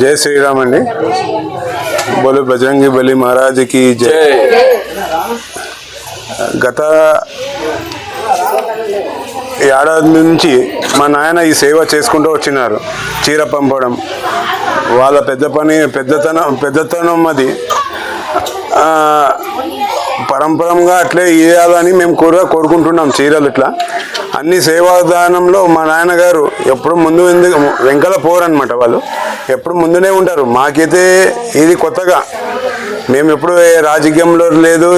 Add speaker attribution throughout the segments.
Speaker 1: జై శ్రీరామ్ అండి. బోలో బజరంగి బలి మహారాజ్కి జై. గత ఏడాది నుంచి మా నాయన ఈ సేవ చేసుకుంటూ వచ్చినారు. చీర పంపడం వాళ్ళ పెద్దతనం అది పరంపరంగా అట్లే ఇవ్వాలని మేము కూడా కోరుకుంటున్నాం. చీరలు ఇట్లా అన్ని సేవాదానంలో మా నాన్నగారు ఎప్పుడు ముందు వెంకల పోరనమాట. వాళ్ళు ఎప్పుడు ముందునే ఉంటారు. మాకైతే ఇది కొత్తగా, మేము ఎప్పుడు రాజకీయంలో లేదు,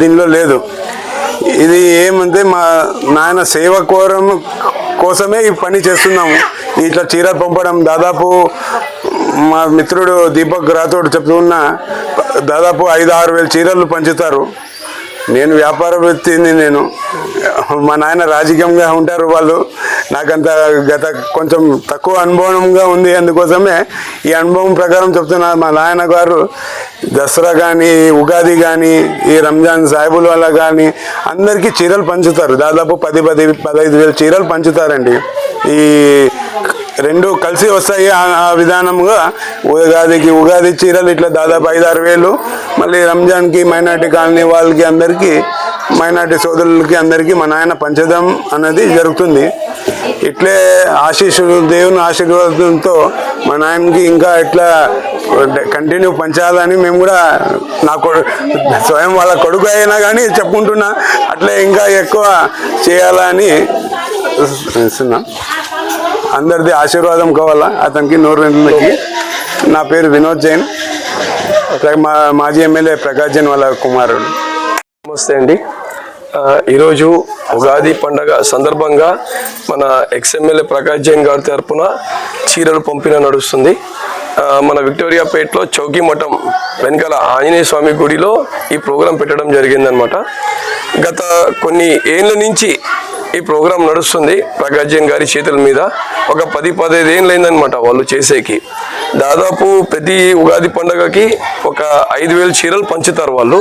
Speaker 1: దీనిలో లేదు. ఇది ఏమంటే మా నాయన సేవ కోసమే ఈ పని చేస్తున్నాము. ఇట్లా చీరలు పంపడం దాదాపు మా మిత్రుడు దీపక్ రాథోడ్ చెప్తున్నా దాదాపు 5-6 వేల చీరలు పంచుతారు. నేను వ్యాపార వృత్తిని, మా నాయన రాజకీయంగా ఉంటారు. వాళ్ళు నాకంత కొంచెం తక్కువ అనుభవంగా ఉంది. అందుకోసమే ఈ అనుభవం ప్రకారం చెప్తున్నా. మా నాయన గారు దసరా కానీ, ఉగాది కానీ, ఈ రంజాన్ సాహిబుల వల్ల కానీ అందరికీ చీరలు పంచుతారు. దాదాపు 10-15 వేల చీరలు పంచుతారండి. ఈ రెండు కలిసి వస్తాయి. ఆ విధానంగా ఉగాది చీరలు ఇట్లా దాదాపు 5-6 వేలు, మళ్ళీ రంజాన్కి మైనార్టీ కాలనీ వాళ్ళకి అందరికీ, మైనార్టీ సోదరులకి అందరికీ మా నాయన పంచడం అన్నది జరుగుతుంది. ఇట్లే దేవుని ఆశీర్వాదంతో మా నాయనకి ఇంకా ఇట్లా కంటిన్యూ పంచాలని మేము కూడా, నాకు స్వయం వాళ్ళ కొడుకు అయినా కానీ చెప్పుకుంటున్నా, అట్లే ఇంకా ఎక్కువ చేయాలని ఇస్తున్నా. అందరిది ఆశీర్వాదం కావాలా అతనికి, నూరుకి. నా పేరు వినోద్ జైన్, మాజీ ఎమ్మెల్యే ప్రకాష్ జైన్ వాళ్ళ కుమారుడు.
Speaker 2: నమస్తే అండి. ఈరోజు ఉగాది పండగ సందర్భంగా మన ఎక్స్ఎమ్మెల్యే ప్రకాష్ జైన్ గారి తరపున చీరలు పంపిణీ నడుస్తుంది. మన విక్టోరియాపేటలో చౌకీ మఠం వెనకాల ఆంజనేయ స్వామి గుడిలో ఈ ప్రోగ్రాం పెట్టడం జరిగిందనమాట. గత కొన్ని ఏళ్ళ నుంచి ఈ ప్రోగ్రాం నడుస్తుంది ప్రకాష్ జైన్ గారి చేతుల మీద. ఒక 10-15 ఏళ్ళు అయిందనమాట వాళ్ళు చేసేకి. దాదాపు ప్రతి ఉగాది పండుగకి ఒక 5,000 చీరలు పంచుతారు వాళ్ళు.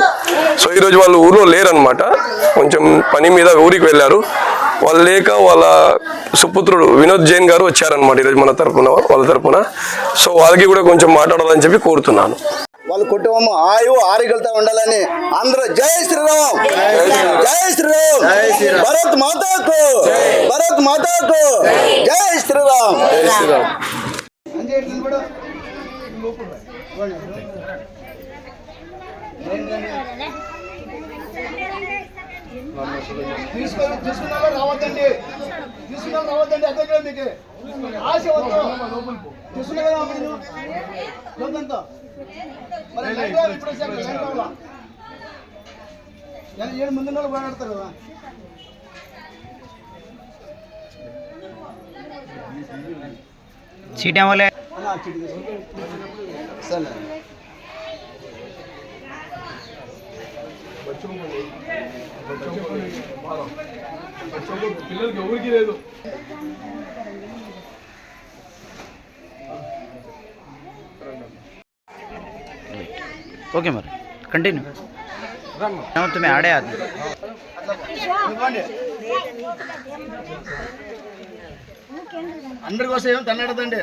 Speaker 2: సో ఈరోజు వాళ్ళు ఊళ్ళో లేరనమాట, కొంచెం పని మీద ఊరికి వెళ్ళారు. వాళ్ళు లేక వాళ్ళ సుపుత్రుడు వినోద్ జైన్ గారు వచ్చారనమాట ఈరోజు మన తరపున, వాళ్ళ తరపున. సో వాళ్ళకి కూడా కొంచెం మాట్లాడాలని చెప్పి కోరుతున్నాను.
Speaker 3: వాళ్ళ కుటుంబం ఆరోగ్యాలతో ఉండాలని అందరూ జై శ్రీరామ్, జై శ్రీరామ్, భరత్ మాతాకు, భరత్ మాతాకు జై శ్రీరామ్.
Speaker 4: తీసుకున్నా రావద్దండి, అదే కదా మీకు ఆశ తీసుకున్నా కదా లోకంతో. మరి ఇప్పుడు ముందు మాట్లాడతారు కదా.
Speaker 5: చీటీ అవ్వలే
Speaker 3: సరే
Speaker 4: పిల్లలకి ఎవరికి లేదు.
Speaker 5: ఓకే మరి కంటిన్యూ. तुम्हें आड़े आदमी
Speaker 3: అందరి కోసం ఏం తన్నడదండి.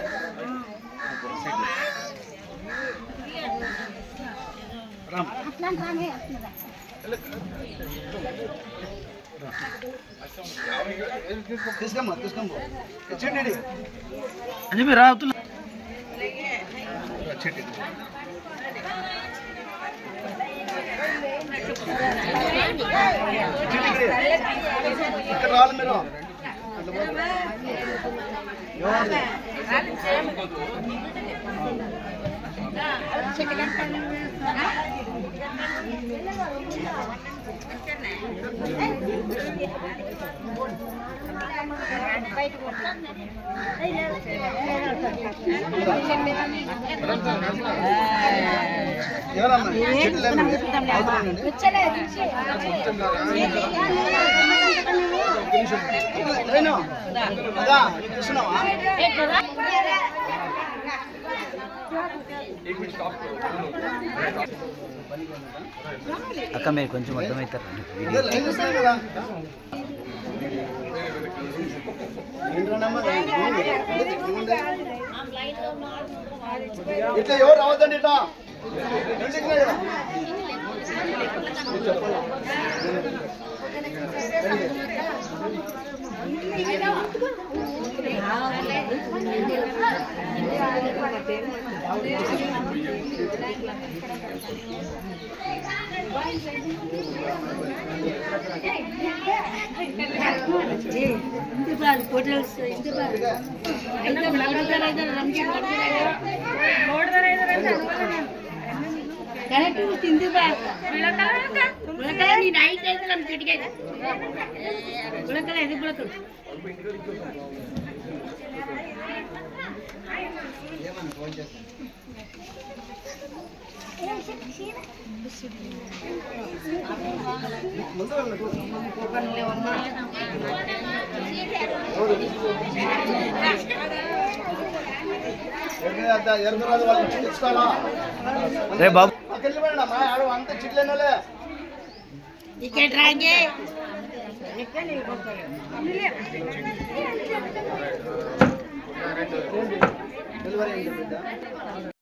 Speaker 3: తీసుకోమ్మా చెట్టు
Speaker 5: అని మీరు రావుతున్నా
Speaker 3: ఇక్కడ రావాలి మీరు. ఎవరమ్మా
Speaker 5: అక్క మీరు కొంచెం అర్థమవుతారు.
Speaker 4: ఇట్లా ఎవరు రావద్దండి ఇట్లా రండి ఇక్కడ.
Speaker 6: ಕರೆಕ್ಟ್ ತಿಂದು ಬಾ ಉಳಕಲ ನೀನು ಐತೆ ನಮ್ಮ ಕಿಟಕಿ ಉಳಕಲ ಇದು ಬಿಳಕಲು
Speaker 4: ఎరుగురాదు వాళ్ళు తెచ్చుకోవాలా
Speaker 5: రే బాబు
Speaker 4: అక్కడ వెళ్ళిపోయినా మా ఆడు అంత చిట్లేనోలే
Speaker 6: ఇక్కడ రాగే
Speaker 4: డెలివరీ అయింది బిడ్డ